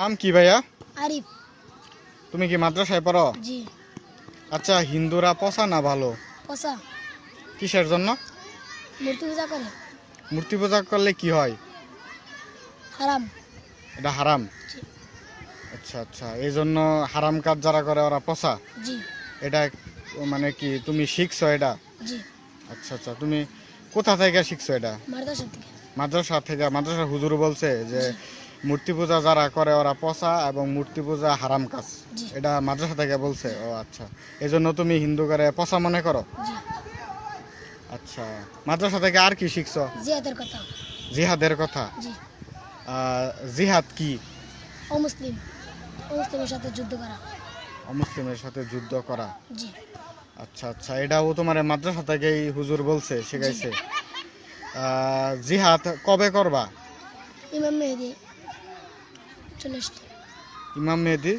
নাম কি ভাইয়া? আরিফ। তুমি কি মাদ্রাসায় পড়ো? জি। আচ্ছা, হিন্দুরা পচা না ভালো? পচা। কিসের জন্য? মূর্তি পূজা করে। মূর্তি পূজা করলে কি হয়? হারাম। এটা হারাম। জি। আচ্ছা আচ্ছা, এই জন্য হারাম কাজ যারা করে ওরা পচা। জি। এটা মানে কি তুমি শিখছো এটা? জি। আচ্ছা আচ্ছা, তুমি কোথা থেকে শিখছো এটা? মাদ্রাসা থেকে। মাদ্রাসা থেকে? মাদ্রাসার হুজুর বলছে যে জি। মূর্তি পূজা যারা করে ওরা পচা এবং মূর্তি পূজা হারাম কাজ। জি। এটা মাদ্রাসা থেকে বলছে? ও আচ্ছা, এই জন্য তুমি হিন্দু করে পচা মনে করো? জি। আচ্ছা, মাদ্রাসা থেকে আর কি শিখছো? জিহাদের কথা। জিহাদের কথা? জি। জিহাদ কি? অমুসলিম অমুসলিমের সাথে যুদ্ধ করা। অমুসলিমের সাথে যুদ্ধ করা। জি। আচ্ছা আচ্ছা, এটাও তোমার মাদ্রাসা থেকেই হুজুর বলছে, শিখাইছে? জিহাদ কবে করবা? ইমাম মেহেদী চলে আসছে। ইমাম মেহেদী